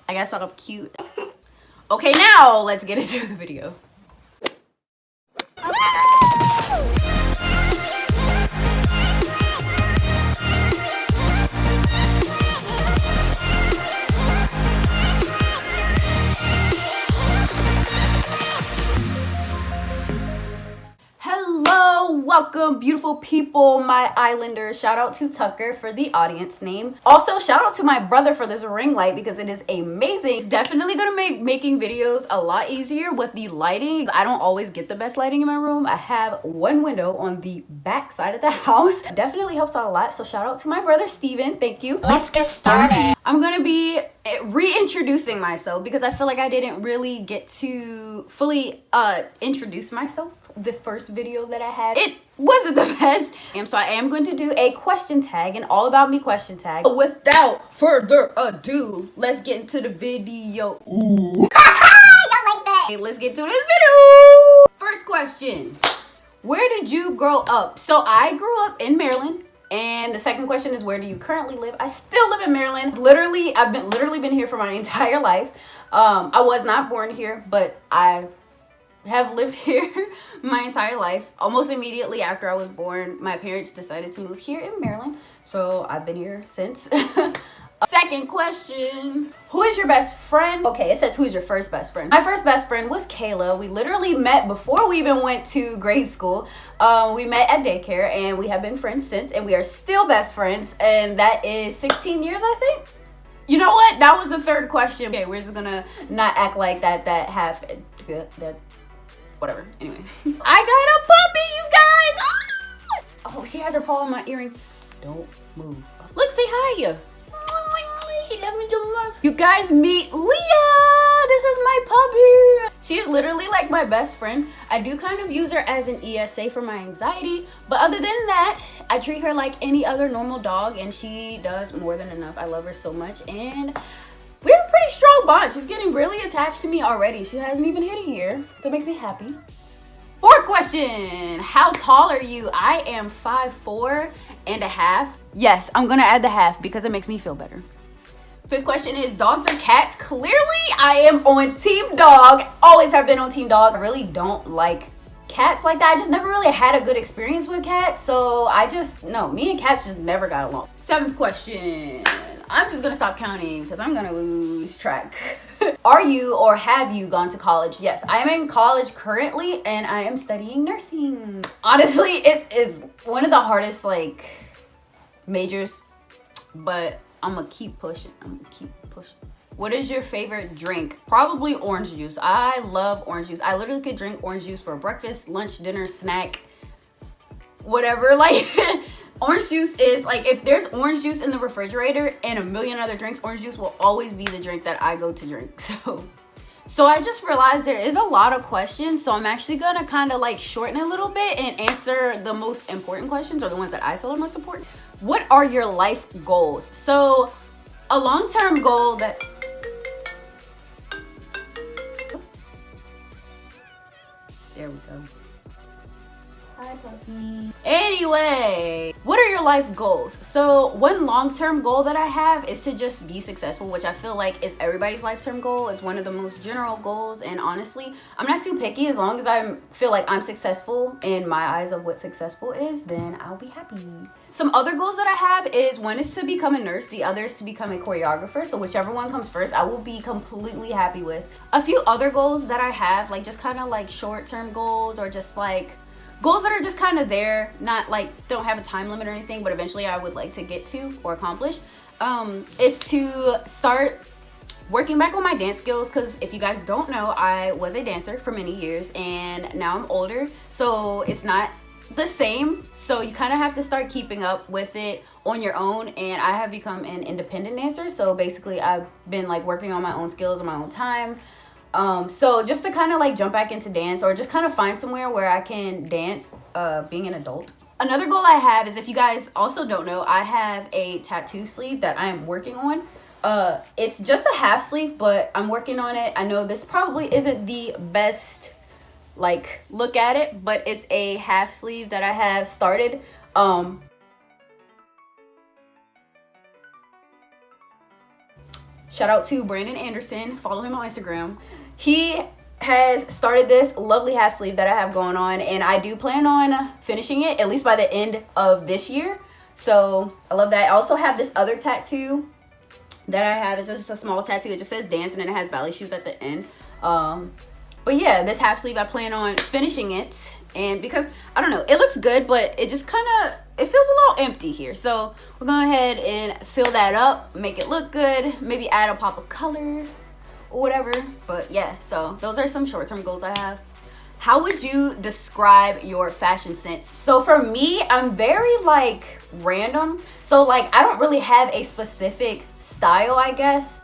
I guess I'm cute. Okay, now let's get into the video. Hello, welcome beautiful people, my islanders. Shout out to Tucker for the audience name. Also, shout out to my brother for this ring light because it is amazing. It's definitely gonna make making videos a lot easier with the lighting. I don't always get the best lighting in my room. I have one window on the back side of the house. It definitely helps out a lot, so shout out to my brother Steven. Thank you. Let's get started. I'm gonna be reintroducing myself because I feel like I didn't really get to fully introduce myself. The first video that I had, it wasn't the best, and so I am going to do a question tag, an all about me question tag. But without further ado, let's get into the video. Y'all like that? Okay, let's get to this video. First question: where did you grow up? So I grew up in Maryland. And the second question is, where do you currently live? I still live in Maryland. I've been here for my entire life. I was not born here, but I have lived here my entire life. Almost immediately after I was born, my parents decided to move here in Maryland. So I've been here since. Second question: who is your best friend? Okay, it says who is your first best friend. My first best friend was Kayla. We literally met before we even went to grade school. We met at daycare and we have been friends since, and we are still best friends, and that is 16 years, I think. You know what? That was the third question. Okay, we're just gonna not act like that happened. Whatever. Anyway. I got a puppy, you guys! Oh, she has her paw on my earring. Don't move. Look, say hi. She loves me so much. You guys meet Leah. This is my puppy. She is literally like my best friend. I do kind of use her as an ESA for my anxiety, but other than that, I treat her like any other normal dog, and she does more than enough. I love her so much, and we have a pretty strong bond. She's getting really attached to me already. She hasn't even hit a year, so it makes me happy. Fourth question: how tall are you? I am 5'4" and a half. Yes, I'm gonna add the half because it makes me feel better. Fifth question is, dogs or cats? Clearly, I am on team dog. Always have been on team dog. I really don't like cats like that. I just never really had a good experience with cats, so me and cats just never got along. Seventh question. I'm just gonna stop counting because I'm gonna lose track. Are you or have you gone to college? Yes, I am in college currently and I am studying nursing. Honestly, it is one of the hardest majors, but I'm gonna keep pushing. What is your favorite drink? Probably orange juice. I love orange juice. I literally could drink orange juice for breakfast, lunch, dinner, snack, whatever. Orange juice is if there's orange juice in the refrigerator and a million other drinks, orange juice will always be the drink that I go to drink. So I just realized there is a lot of questions, so I'm actually gonna kind of shorten it a little bit and answer the most important questions, or the ones that I feel are most important. What are your life goals? So a long-term goal that there we go. Hi, puppy. Anyway, what are your life goals? So one long-term goal that I have is to just be successful, which I feel like is everybody's lifetime goal. It's one of the most general goals, and honestly, I'm not too picky. As long as I feel like I'm successful in my eyes of what successful is, then I'll be happy. Some other goals that I have is, one is to become a nurse, the other is to become a choreographer. So whichever one comes first, I will be completely happy with. A few other goals that I have, just kind of short-term goals, or just goals that are just kind of there, not don't have a time limit or anything, but eventually I would like to get to or accomplish, is to start working back on my dance skills. Because if you guys don't know, I was a dancer for many years and now I'm older, so it's not the same. So you kind of have to start keeping up with it on your own, and I have become an independent dancer. So basically I've been working on my own skills on my own time. So just to kind of jump back into dance, or just kind of find somewhere where I can dance being an adult. Another goal I have is, if you guys also don't know, I have a tattoo sleeve that I am working on. It's just a half sleeve, but I'm working on it. I know this probably isn't the best look at it, but it's a half sleeve that I have started. Shout out to Brandon Anderson. Follow him on Instagram. He has started this lovely half sleeve that I have going on, and I do plan on finishing it at least by the end of this year. So I love that. I also have this other tattoo that I have. It's just a small tattoo. It just says dance, and then it has ballet shoes at the end. But yeah, this half sleeve, I plan on finishing it. And because, I don't know, it looks good, but it just kind of, it feels a little empty here. So we're going to go ahead and fill that up, make it look good, maybe add a pop of color or whatever. But yeah, so those are some short-term goals I have. How would you describe your fashion sense? So for me, I'm very like random. So like I don't really have a specific style, I guess.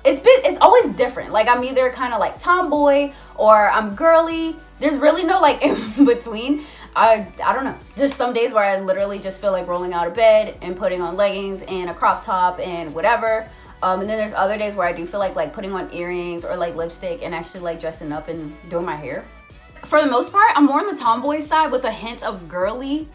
It's always different. Like I'm either kind of like tomboy or I'm girly. There's really no like in between. I don't know. There's some days where I literally just feel like rolling out of bed and putting on leggings and a crop top and whatever. And then there's other days where I do feel like putting on earrings or like lipstick and actually like dressing up and doing my hair. For the most part, I'm more on the tomboy side with a hint of girly.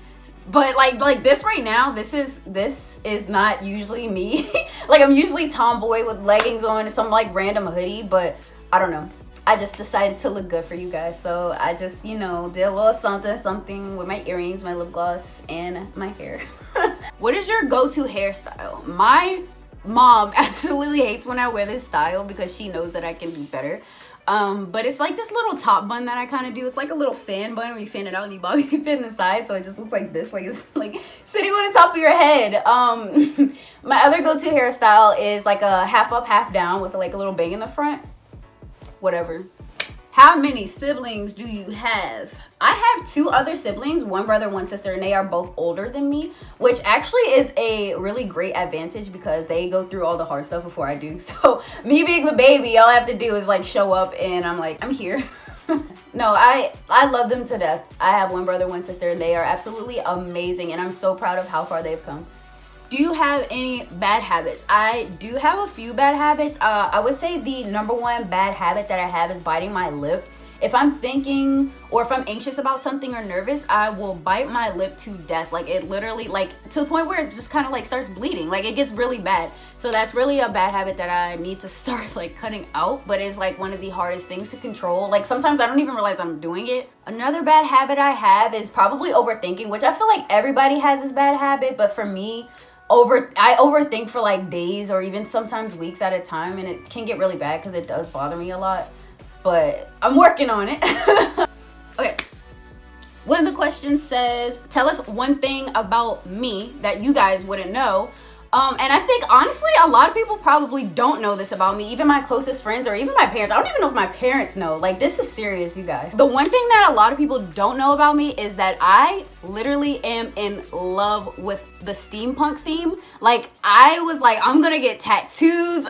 But like this right now, this is not usually me. Like I'm usually tomboy with leggings on and some like random hoodie, but I don't know. I just decided to look good for you guys. So I just, you know, did a little something with my earrings, my lip gloss, and my hair. What is your go-to hairstyle? My mom absolutely hates when I wear this style because she knows that I can do better. But it's like this little top bun that I kind of do. It's like a little fan bun where you fan it out and you bobby pin the side, so it just looks like this, like it's like sitting on the top of your head. My other go-to hairstyle is like a half up, half down with like a little bang in the front. Whatever. How many siblings do you have? I have 2 other siblings, 1 brother, 1 sister, and they are both older than me, which actually is a really great advantage because they go through all the hard stuff before I do. So me being the baby, all I have to do is like show up and I'm like, I'm here. No, I love them to death. I have 1 brother, 1 sister, and they are absolutely amazing, and I'm so proud of how far they've come. Do you have any bad habits? I do have a few bad habits. I would say the number 1 bad habit that I have is biting my lip. If I'm thinking or if I'm anxious about something or nervous, I will bite my lip to death. Like it literally, like to the point where it just kind of like starts bleeding. Like it gets really bad. So that's really a bad habit that I need to start like cutting out, but it's like one of the hardest things to control. Like sometimes I don't even realize I'm doing it. Another bad habit I have is probably overthinking, which I feel like everybody has this bad habit, but for me, I overthink for like days or even sometimes weeks at a time, and it can get really bad because it does bother me a lot, but I'm working on it. Okay, one of the questions says, tell us one thing about me that you guys wouldn't know. And I think honestly a lot of people probably don't know this about me, even my closest friends or even my parents. I don't even know if my parents know. Like this is serious, you guys. The one thing that a lot of people don't know about me is that I literally am in love with the steampunk theme. Like I was like, I'm gonna get tattoos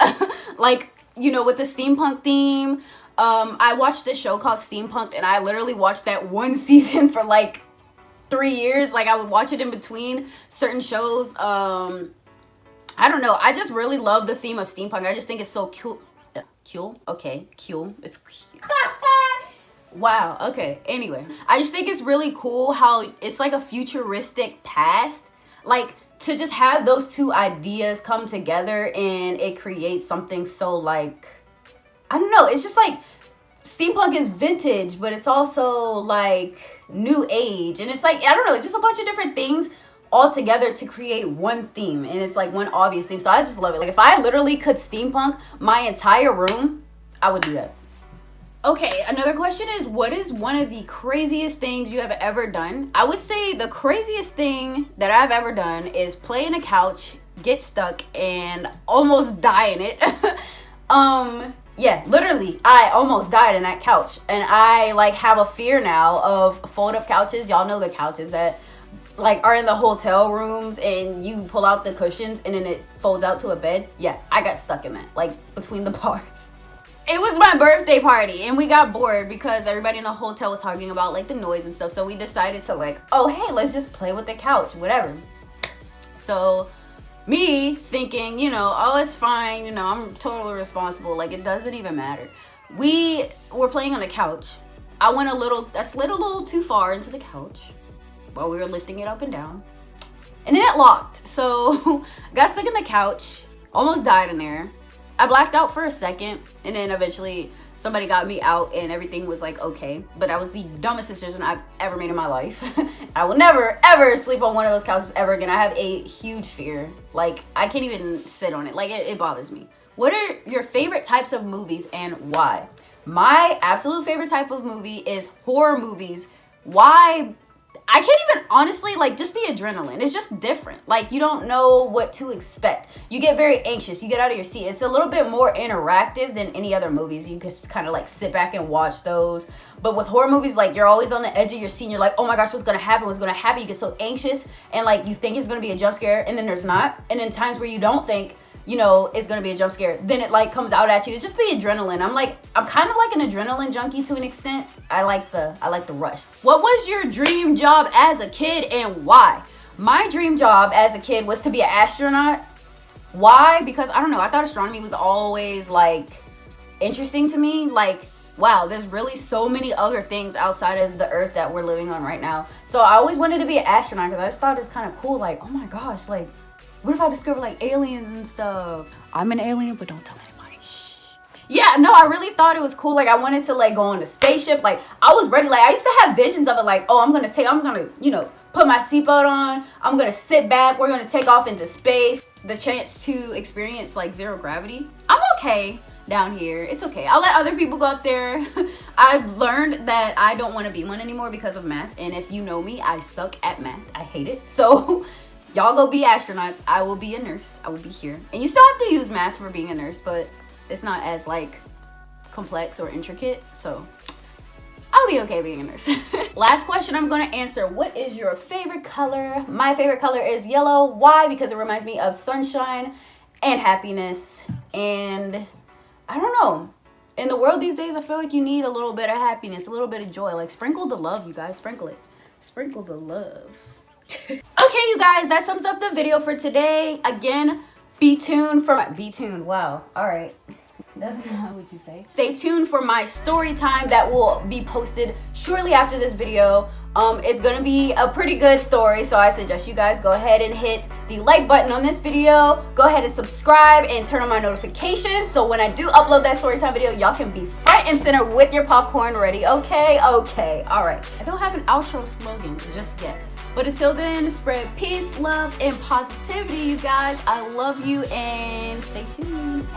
like, you know, with the steampunk theme. I watched this show called Steampunk, and I literally watched that one season for like 3 years. Like I would watch it in between certain shows. I don't know. I just really love the theme of steampunk. I just think it's so cute. Cool? Okay, cool. It's cute. Wow, okay. Anyway, I just think it's really cool how it's like a futuristic past. Like, to just have those 2 ideas come together and it creates something so like, I don't know. It's just like, steampunk is vintage, but it's also like new age. And it's like, I don't know. It's just a bunch of different things all together to create one theme, and it's like one obvious theme. So I just love it. Like if I literally could steampunk my entire room, I would do that. Okay, another question is, what is one of the craziest things you have ever done? I would say the craziest thing that I've ever done is play in a couch, get stuck, and almost die in it. Yeah, literally, I almost died in that couch, and I like have a fear now of fold-up couches. Y'all know the couches that like are in the hotel rooms and you pull out the cushions and then it folds out to a bed. Yeah, I got stuck in that, like between the bars. It was my birthday party and we got bored because everybody in the hotel was talking about like the noise and stuff. So we decided to like, oh hey, let's just play with the couch, whatever. So me thinking, you know, oh it's fine, you know, I'm totally responsible, like it doesn't even matter. We were playing on the couch. I slid a little too far into the couch while we were lifting it up and down, and then it locked. So got stuck in the couch. Almost died in there. I blacked out for a second, and then eventually somebody got me out and everything was like okay. But that was the dumbest decision I've ever made in my life. I will never ever sleep on one of those couches ever again. I have a huge fear. Like, I can't even sit on it. Like, it bothers me. What are your favorite types of movies and why? My absolute favorite type of movie is horror movies. Why? I can't even, honestly, like, just the adrenaline. It's just different. Like, you don't know what to expect. You get very anxious. You get out of your seat. It's a little bit more interactive than any other movies. You just kind of, like, sit back and watch those. But with horror movies, like, you're always on the edge of your seat. And you're like, oh my gosh, what's going to happen? What's going to happen? You get so anxious. And, like, you think it's going to be a jump scare. And then there's not. And in times where you don't think, you know, it's gonna be a jump scare, then it like comes out at you. It's just the adrenaline. I'm kind of like an adrenaline junkie to an extent. I like the rush. What was your dream job as a kid and why? My dream job as a kid was to be an astronaut. Why? Because I don't know, I thought astronomy was always like interesting to me. Like, wow, there's really so many other things outside of the earth that we're living on right now. So I always wanted to be an astronaut because I just thought it's kind of cool. Like, oh my gosh, like, what if I discover like aliens and stuff? I'm an alien, but don't tell anybody. Shh. Yeah, no, I really thought it was cool. Like, I wanted to like go on a spaceship. Like, I was ready. Like, I used to have visions of it. Like, oh, I'm gonna, you know, put my seatbelt on. I'm gonna sit back. We're gonna take off into space. The chance to experience like zero gravity. I'm okay down here. It's okay. I'll let other people go up there. I've learned that I don't want to be one anymore because of math. And if you know me, I suck at math. I hate it. So y'all go be astronauts. I will be a nurse. I will be here. And you still have to use math for being a nurse, but it's not as like complex or intricate. So I'll be okay being a nurse. Last question I'm going to answer. What is your favorite color? My favorite color is yellow. Why? Because it reminds me of sunshine and happiness. And I don't know. In the world these days, I feel like you need a little bit of happiness, a little bit of joy. Like, sprinkle the love, you guys. Sprinkle it. Sprinkle the love. Okay, you guys, that sums up the video for today. Again, be tuned for wow, all right, that's not what you say. Stay tuned for my story time that will be posted shortly after this video. It's gonna be a pretty good story, so I suggest you guys go ahead and hit the like button on this video. Go ahead and subscribe and turn on my notifications so when I do upload that story time video, y'all can be front and center with your popcorn ready. Okay, all right. I don't have an outro slogan just yet. But until then, spread peace, love, and positivity, you guys. I love you, and stay tuned.